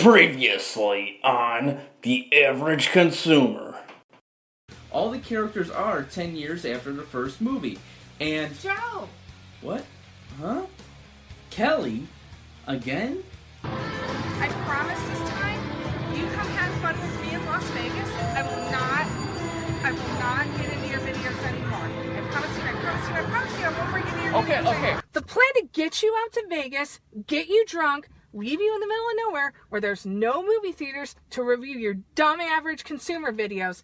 Previously on The Average Consumer. All the characters are 10 years after the first movie. And... Joe! What? Huh? Kelly? Again? I promise this time, you come have fun with me in Las Vegas, I will not get into your videos anymore. I promise you, I won't bring any of your videos anymore. The plan to get you out to Vegas, get you drunk, leave you in the middle of nowhere where there's no movie theaters to review your dumb average consumer videos.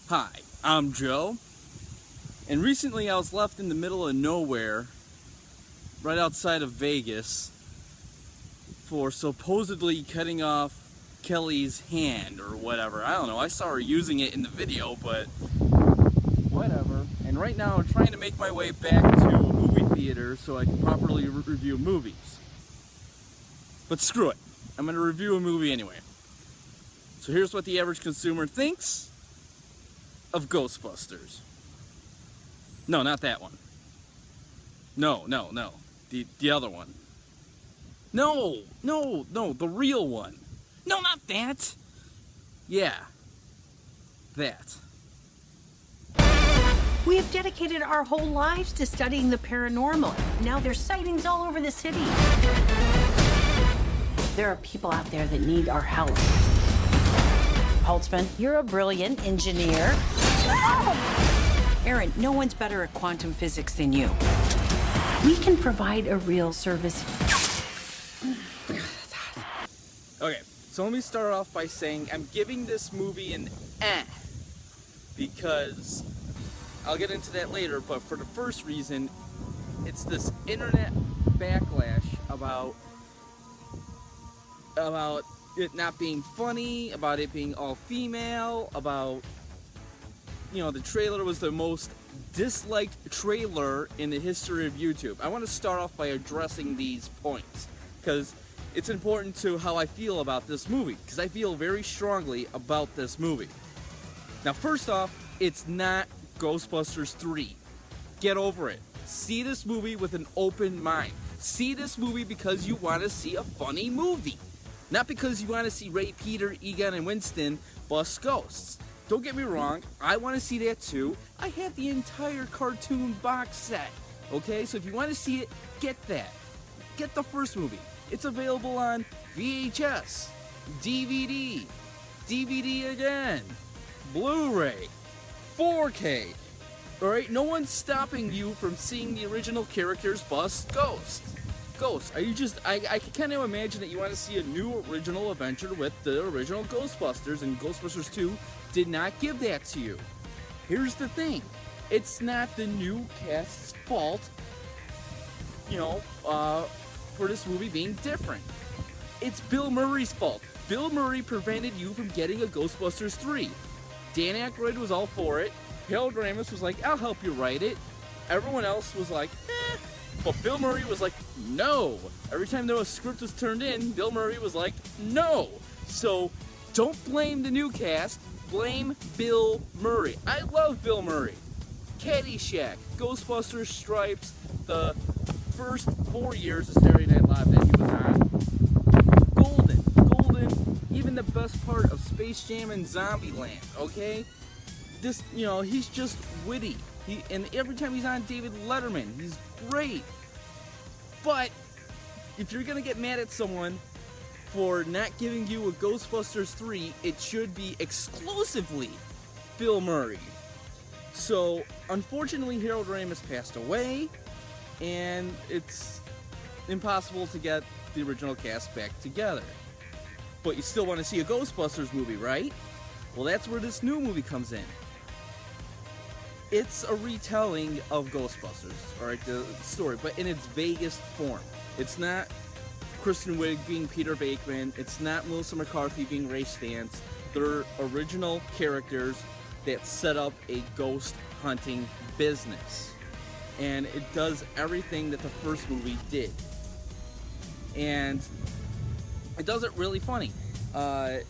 Hi, I'm Joe, and recently I was left in the middle of nowhere, right outside of Vegas, for supposedly cutting off Kelly's hand or whatever. I don't know, I saw her using it in the video, but whatever. And right now I'm trying to make my way back to a movie theater so I can properly review movies. But screw it, I'm going to review a movie anyway. So here's what the average consumer thinks of GhostBusters. No, not that one. No. The other one. No, the real one. No, not that. Yeah. That. We have dedicated our whole lives to studying the paranormal. Now there's sightings all over the city. There are people out there that need our help. Holtzman, you're a brilliant engineer. Aaron, no one's better at quantum physics than you. We can provide a real service. Okay, so let me start off by saying I'm giving this movie an eh. Because, I'll get into that later, but for the first reason, it's this internet backlash about it not being funny, about it being all female, about, you know, the trailer was the most disliked trailer in the history of YouTube. I want to start off by addressing these points, because it's important to how I feel about this movie, because I feel very strongly about this movie. Now, first off, it's not Ghostbusters 3. Get over it. See this movie with an open mind. See this movie because you want to see a funny movie. Not because you want to see Ray, Peter, Egon, and Winston bust ghosts. Don't get me wrong, I want to see that too. I have the entire cartoon box set. Okay, so if you want to see it, get that. Get the first movie. It's available on VHS, DVD, DVD again, Blu-ray, 4K. Alright, no one's stopping you from seeing the original characters bust ghosts. Are you just, I can kind of imagine that you want to see a new original adventure with the original Ghostbusters, and Ghostbusters 2 did not give that to you. Here's the thing, it's not the new cast's fault, you know, for this movie being different. It's Bill Murray's fault. Bill Murray prevented you from getting a Ghostbusters 3. Dan Aykroyd was all for it. Harold Ramis was like, I'll help you write it. Everyone else was like, eh. But Bill Murray was like, no. Every time there was a script was turned in, Bill Murray was like, no. So don't blame the new cast, blame Bill Murray. I love Bill Murray. Caddyshack, Ghostbusters, Stripes, the first 4 years of Saturday Night Live that he was on. Golden, even the best part of Space Jam and Zombieland, okay? This, you know, he's just witty. And every time he's on David Letterman, he's great. But if you're gonna get mad at someone for not giving you a Ghostbusters 3, it should be exclusively Bill Murray. So, unfortunately, Harold Ramis passed away, and it's impossible to get the original cast back together. But you still want to see a Ghostbusters movie, right? Well, that's where this new movie comes in. It's a retelling of Ghostbusters, alright, the story, but in its vaguest form. It's not Kristen Wiig being Peter Bateman, it's not Melissa McCarthy being Ray Stantz. They're original characters that set up a ghost hunting business. And it does everything that the first movie did. And it does it really funny. The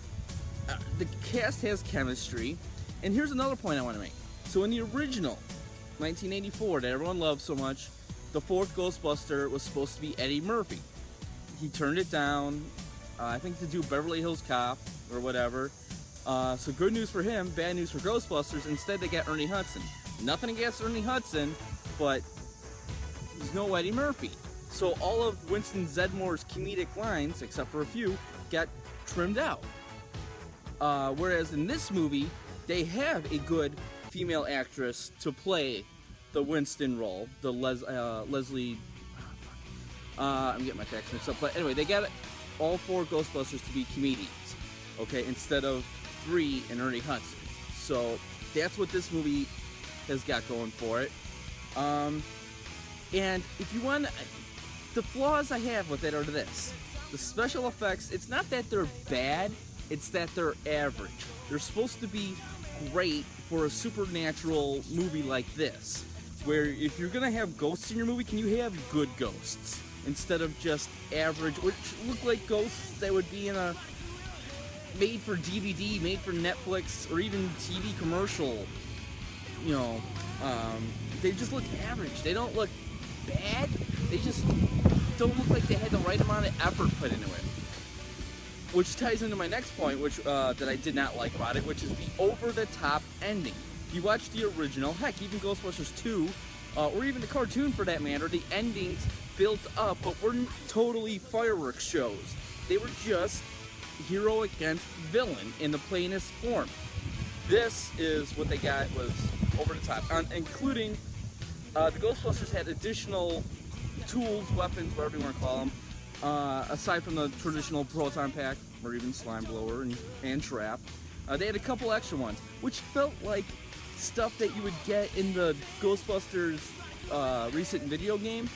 cast has chemistry. And here's another point I want to make. So in the original 1984 that everyone loves so much, the fourth Ghostbuster was supposed to be Eddie Murphy. He turned it down, I think to do Beverly Hills Cop or whatever. So good news for him, bad news for Ghostbusters. Instead they got Ernie Hudson. Nothing against Ernie Hudson, but he's no Eddie Murphy. So all of Winston Zedmore's comedic lines, except for a few, got trimmed out. Whereas in this movie, they have a good female actress to play the Winston role, the Leslie. I'm getting my facts mixed up, but anyway, they got all four Ghostbusters to be comedians, okay, instead of 3 and Ernie Hudson. So that's what this movie has got going for it. And if you want, the flaws I have with it are this: the special effects. It's not that they're bad; it's that they're average. They're supposed to be great for a supernatural movie like this, where if you're gonna have ghosts in your movie, can you have good ghosts instead of just average, which look like ghosts that would be in a made for DVD, made for Netflix, or even TV commercial. You know, they just look average. They don't look bad. They just don't look like they had the right amount of effort put into it. Which ties into my next point, which that I did not like about it, which is the over-the-top ending. If you watch the original, heck, even Ghostbusters 2, or even the cartoon for that matter, the endings built up, but weren't totally fireworks shows. They were just hero against villain in the plainest form. This is what they got was over the top, including the Ghostbusters had additional tools, weapons, whatever you want to call them, aside from the traditional proton pack or even slime blower and trap. They had a couple extra ones, which felt like stuff that you would get in the Ghostbusters recent video game.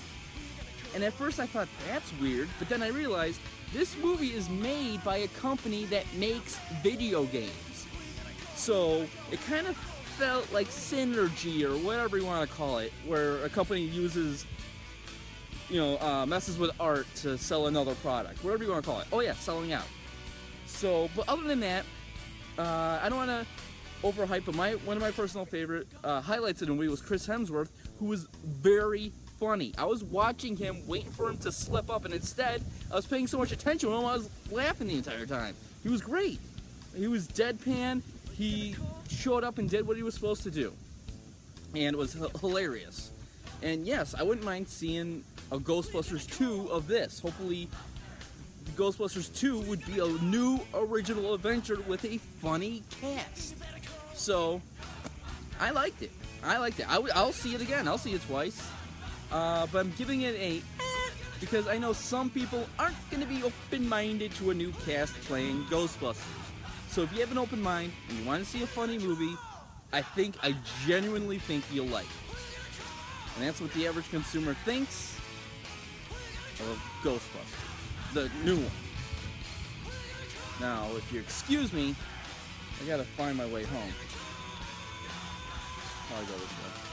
And at first I thought, that's weird, but then I realized this movie is made by a company that makes video games. So it kind of felt like synergy, or whatever you want to call it, where a company uses, messes with art to sell another product, whatever you want to call it. Oh yeah, selling out. So, but other than that, I don't want to overhype, but one of my personal favorite highlights of the movie was Chris Hemsworth, who was very funny. I was watching him, waiting for him to slip up, and instead, I was paying so much attention to him, I was laughing the entire time. He was great. He was deadpan. He showed up and did what he was supposed to do, and it was hilarious. And yes, I wouldn't mind seeing a Ghostbusters 2 of this. Hopefully, Ghostbusters 2 would be a new original adventure with a funny cast. So, I liked it. I'll see it again. I'll see it twice. But I'm giving it a because I know some people aren't going to be open-minded to a new cast playing Ghostbusters. So if you have an open mind and you want to see a funny movie, I genuinely think you'll like it. And that's what the average consumer thinks of Ghostbusters, the new one. Now, if you excuse me, I gotta find my way home. I'll go this way.